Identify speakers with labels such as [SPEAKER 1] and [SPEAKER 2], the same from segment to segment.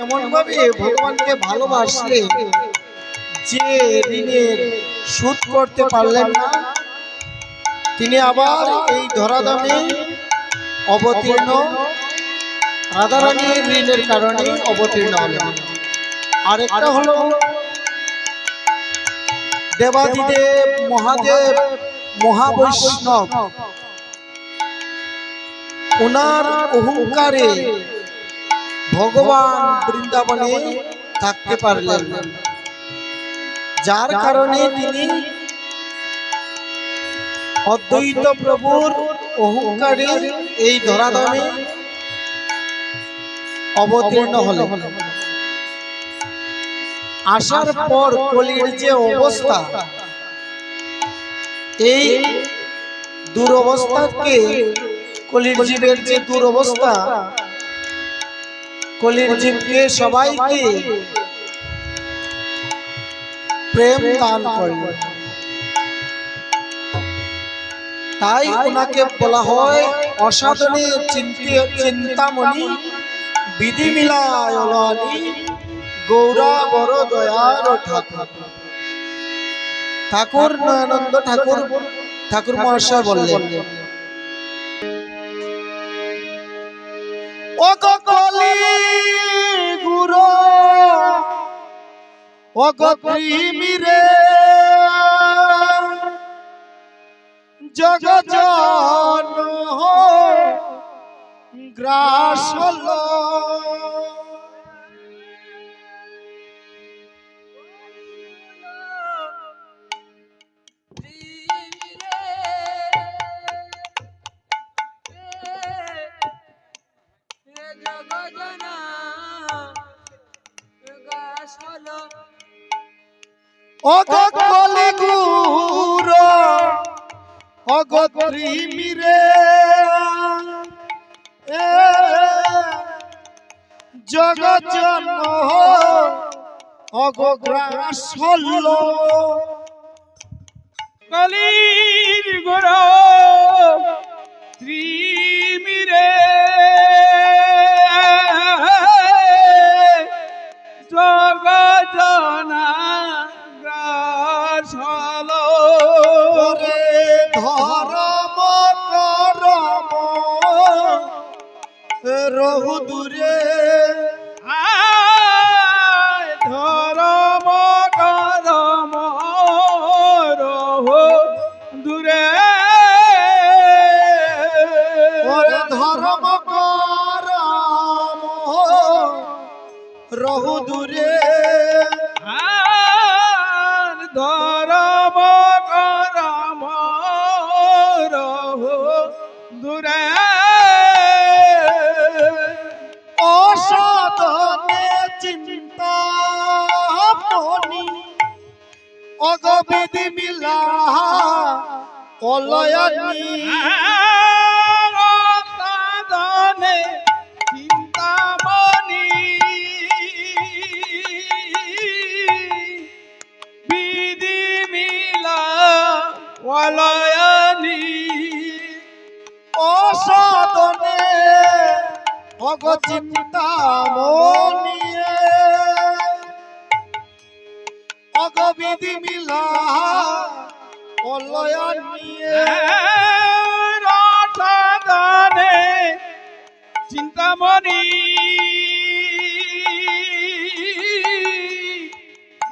[SPEAKER 1] এমন ভাবে ভগবানকে ভালোবাসলে যে ঋণের শোধ করতে পারলেন না, তিনি আবার এই ধরাধামে অবতীর্ণ, রাধারানীর ঋণের কারণে অবতীর্ণ হলেন। আরেকটা হলো দেবাদিদেব মহাদেব মহাবৈষ্ণব, ওনার অহংকারে ভগবান বৃন্দাবনে থাকতে পারলেন, যার কারণে তিনি অদ্বৈত প্রভুর অহংকারে এই ধরাধামে অবতীর্ণ হলেন। আসার পর কলির যে অবস্থা, এই দুরবস্থাকে, কলির জীবের যে দুরবস্থা, কলির জীবকে সবাইকে প্রেম দান করলেন। তাই ওনাকে বলা হয় অসাধনে চিন্তামণি বিধি মিলায়নি গৌরা বড় দয়ার ঠাকুর। ঠাকুর নয়ানন্দ ঠাকুর মহাশয় বললেন, ও কলি গুরু ও প্রেমীরে জগজন গ্রাস হলো, ও কলি গুরু ও প্রেমীরে জগজন অগ্রাস হলো,
[SPEAKER 2] কলির গুরু প্রেমীরে জগজনা গ্রাস হলো।
[SPEAKER 1] ধরম করম রহু দূরে,
[SPEAKER 2] ধরম করম রহু দূরে,
[SPEAKER 1] ধর্ম করম রহু দূরে,
[SPEAKER 2] ধরম করম রহু দূরে,
[SPEAKER 1] অসাধনে চিন্তামণি অগবিধি মিলা অলয়ানি,
[SPEAKER 2] সাধনে চিন্তামণি বিধি মিলা অলয়ানি,
[SPEAKER 1] অসাধনে অগ চিন্তামণি অগবিধি মিলা অলয়ানি,
[SPEAKER 2] সাধনে চিন্তামণি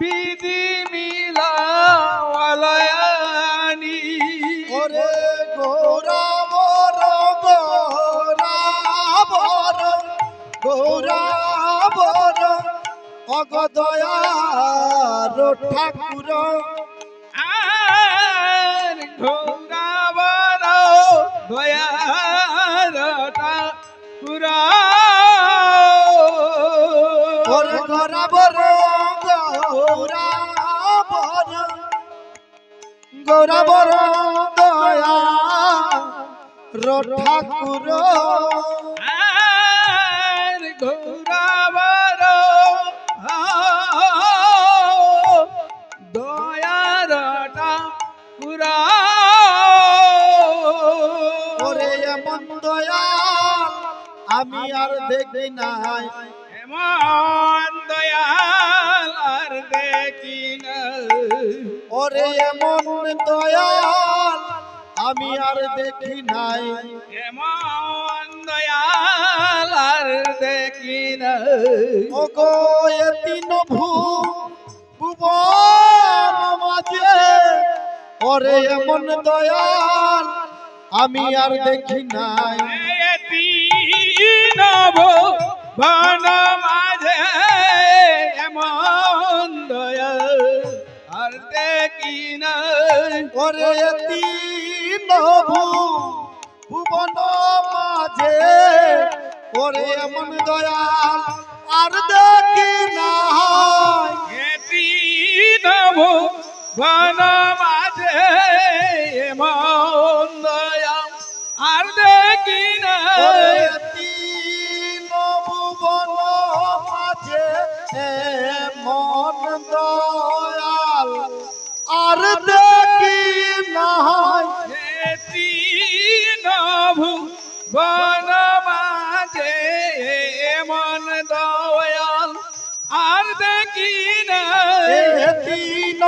[SPEAKER 2] বিধি মিলা অলয়ানি,
[SPEAKER 1] ওরে গৌরাবর গৌরাবর গৌরাবর অগ দয়ার ঠাকুর,
[SPEAKER 2] আর ঘোরাবার দয়ার ঠাকুর,
[SPEAKER 1] ওরে গৌরাবর গৌরাবর গৌরাবর দয়ার ঠাকুর,
[SPEAKER 2] আর ঘোরাবার দয়ার ঠাকুর,
[SPEAKER 1] ওরে এমন দয়াল আমি আর দেখি নাই,
[SPEAKER 2] এমন
[SPEAKER 1] আমি আর দেখি নাই
[SPEAKER 2] এমন দয়াল আর দেখি না
[SPEAKER 1] ও গো এ তিন ভুবন মাঝে ওরে এমন দয়াল আমি আর দেখি নাই
[SPEAKER 2] বন মাঝে এমন দয়াল আর দেখি না
[SPEAKER 1] ওরে এ তিন ভুবন মাঝে ওরে এমন দয়াল আর দেখি নাই
[SPEAKER 2] বন মাঝে এমন দয়াল আর দেখি না
[SPEAKER 1] ওরে তিন ভুবন মাঝে এমন দয়াল আর দেখি নাই
[SPEAKER 2] বন মাঝে এমন দয়াল আর দেখি না
[SPEAKER 1] তিন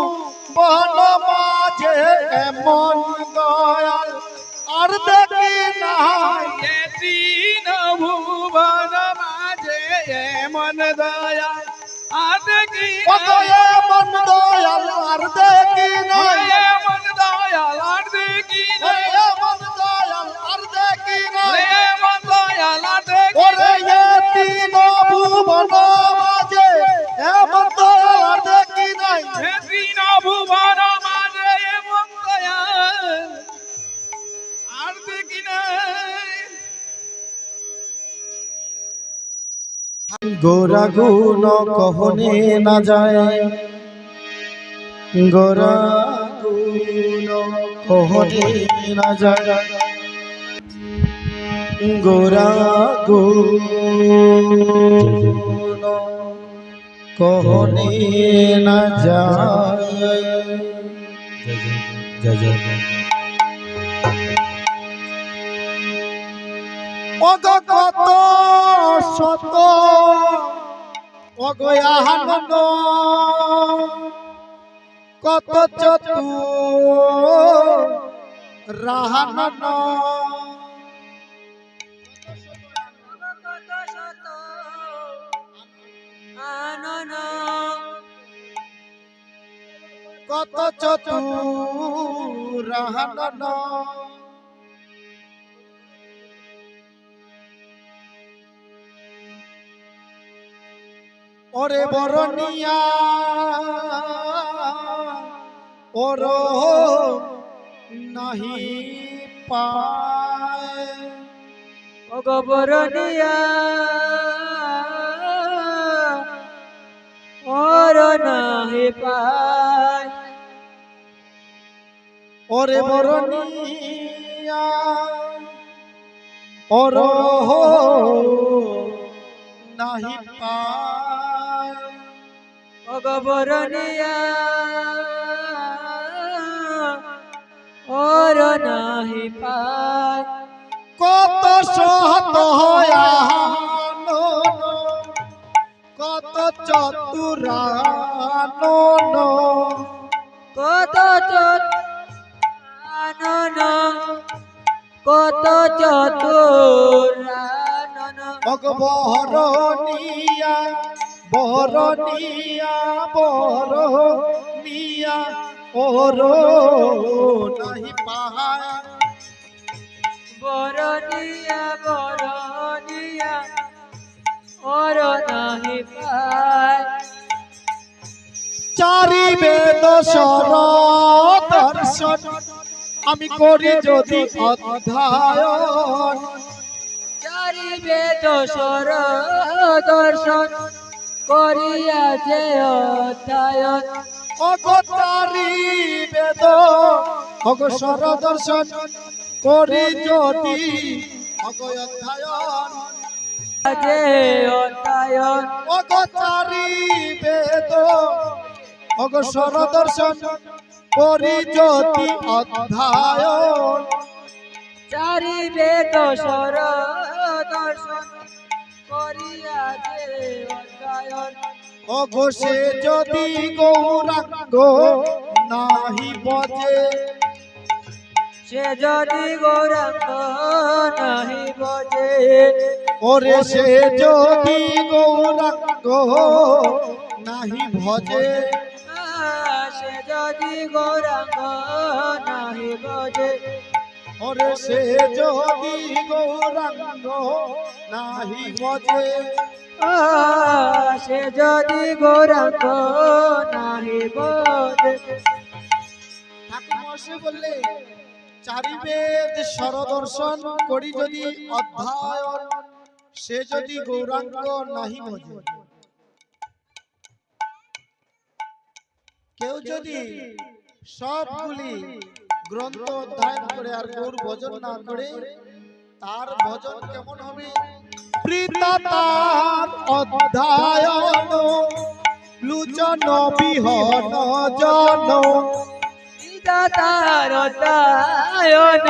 [SPEAKER 1] ভুবন মাঝে এমন দয়াল আর দেখি নাই
[SPEAKER 2] ভুবন মাঝে এমন দয়াল আর দেখি
[SPEAKER 1] এমন দয়াল আর দেখি নাই
[SPEAKER 2] এমন দয়াল আর দেখি
[SPEAKER 1] এমন দয়াল আর দেখি নাই
[SPEAKER 2] এমন দয়াল আর দেখি
[SPEAKER 1] ওরে তিন ভুবন মাঝে এমন দয়াল আর দেখি নাই
[SPEAKER 2] ভুবন মাঝে এমন দয়াল আর দেখি না
[SPEAKER 1] গোরা গুণ কহনে না যায় গোরা গুণ কহনে না যায় গোরা গুণ কহনে না যায় অগ কত শত অগয়ানন্দ কত চতু রাহানন কত চতু রাহানন ওরে বরনিয়া ওর নাহি পায়
[SPEAKER 3] অগবরনিয়া ওর নাহি পায়
[SPEAKER 1] ওরে বরনিয়া ওর নাহি পায়
[SPEAKER 3] অগবরনিয়া ওর নাহি পায়
[SPEAKER 1] কত সহত আনন কত চতুরানন
[SPEAKER 3] কত আনন কত চতুরানন
[SPEAKER 1] বরনিয়া বরনিয়া বরনিয়া ওর নাহি পায়
[SPEAKER 3] বরনিয়া বরনিয়া ওর নাহি পায়
[SPEAKER 1] চারি বেদ সর দর্শন আমি করি যদি অধ্যায়ন
[SPEAKER 3] চারি বেদ সর দর্শন করিয়াছে অধ্যায়ন
[SPEAKER 1] অগতারি বেদ অগসর দর্শন করি যদি অগয়ধ্যায়ন
[SPEAKER 3] যে অধ্যায়ন
[SPEAKER 1] অগতারি বেদ অগসর দর্শন করি যদি অধ্যায়ন
[SPEAKER 3] চারি বেদ সর দর্শন করিয়াছে অধ্যায়ন
[SPEAKER 1] অঘোষে যদি গৌরাঙ্গ নাহি বজে
[SPEAKER 3] সে যদি গৌরাঙ্গ নাহি ভজে
[SPEAKER 1] ওরে সে যদি গৌরাঙ্গ নাহি ভজে
[SPEAKER 3] সে যদি গৌরাঙ্গ নাহি ভজে
[SPEAKER 1] ওরে সে যদি গৌরাঙ্গ নাহি ভজে
[SPEAKER 3] সে যদি গৌরাঙ্গ নাহি ভজে
[SPEAKER 1] ঠাকুর বললে চারি বেদ সরদর্শন করি যদি অধ্যয়ন সে যদি গৌরাঙ্গ নাহি ভজে। কেউ যদি সবগুলি গ্রন্থ অধ্যয়ন করে আর গৌর ভজন না করে তার ভজন কেমন হবে? প্রীতাতার অধ্যয়ন লুচন বিহন জন
[SPEAKER 3] তার দায়ন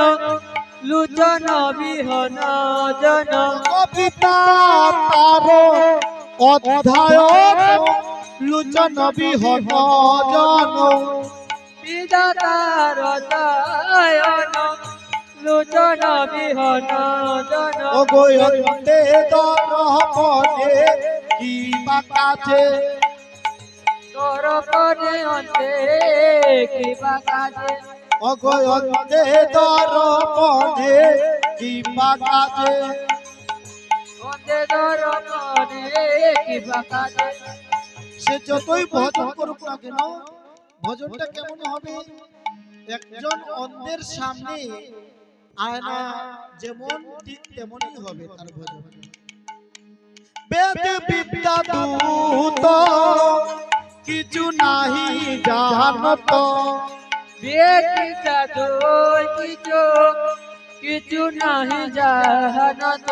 [SPEAKER 3] লুচন বিহন জন
[SPEAKER 1] কবিতা তার অধ্যয়ন লুচন বিহন জন
[SPEAKER 3] তার দায়ন লুচন বিহন জন
[SPEAKER 1] অগয়ন্তে দরপদে কি বাকাছে
[SPEAKER 3] দরপদে অন্তে কিবা কাজে
[SPEAKER 1] অগয়ন্তে দরপদে কি বাকাছে
[SPEAKER 3] অন্তে দরপদে কিবা কাজে।
[SPEAKER 1] সে যতই ভজন করুক না কেন ভজনটা কেমন হবে? একজন অন্ধের সামনে আয়না যেমন ঠিক তেমনই হবে তার ভজন। বেদ বিদ্যা দূত কিছু নাহি জানত
[SPEAKER 3] বেদ কিছু কিছু নাহি জানত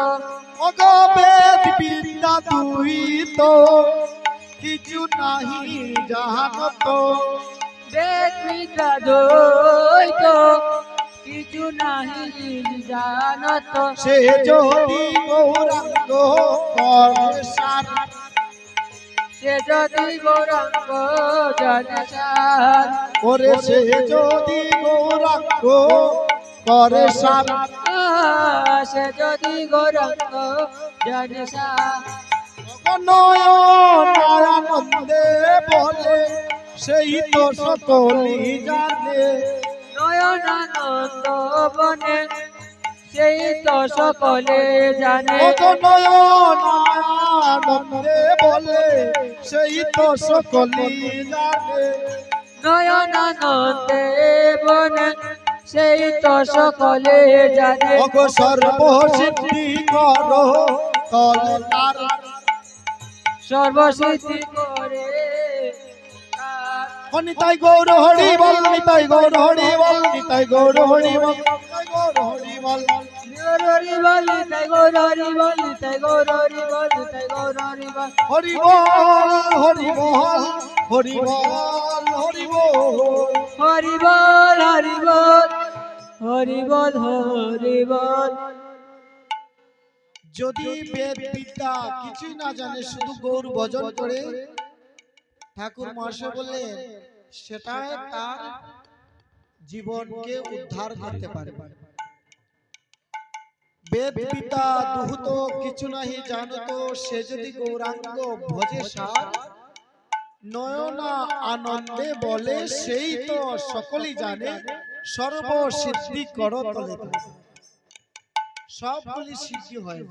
[SPEAKER 1] অগ বেদ বিদ্যা দুহিত কিছু নাহি জানত
[SPEAKER 3] বেদ কিছু নাহি জানত
[SPEAKER 1] সে যদি গৌরাঙ্গ করে সার
[SPEAKER 3] সে যদি গৌরাঙ্গ জানে সার
[SPEAKER 1] ওরে সে যদি গৌরাঙ্গ করে সার
[SPEAKER 3] সে যদি গৌরাঙ্গ জানে সার
[SPEAKER 1] নয়নানন্দে বলে সেই তো সকলই জানে
[SPEAKER 3] নয়নানন্দ বনে সেই তো সকলে জানে
[SPEAKER 1] নয়নানন্দে বলে সেই তো সকলই জানে
[SPEAKER 3] নয়নানন্দে বনে সেই তো সকলে জানে
[SPEAKER 1] অগ সর্বসিদ্ধি কর তলে তার
[SPEAKER 3] সর্বসিদ্ধি করে
[SPEAKER 1] নিতাই গৌর হরি বল নিতাই গৌর হরি বল নিতাই গৌর হরি বল নিতাই গৌর হরি বল
[SPEAKER 3] হরি বল তাই গৌর হরি বল তাই গৌর হরি বল তাই গৌর হরি বল
[SPEAKER 1] হরি বল হরি বল হরি বল হরি বল
[SPEAKER 3] হরি বল হরি বল হরি বল হরি বল।
[SPEAKER 1] যদি বেদ বিদ্যা কিছুই না জানে শুধু গৌর ভজন করে ঠাকুর মহাশয় বললেন সেটাই তার জীবনকে উদ্ধার করতে পারে। বেদ বিদ্যা দুহুত কিছু নাহি জানত সে যদি গৌরাঙ্গ ভজে সার নয়না আনন্দে বলে সেই তো সকলেই জানে সর্বসিদ্ধি কর তলে সবগুলি সিদ্ধি হয়।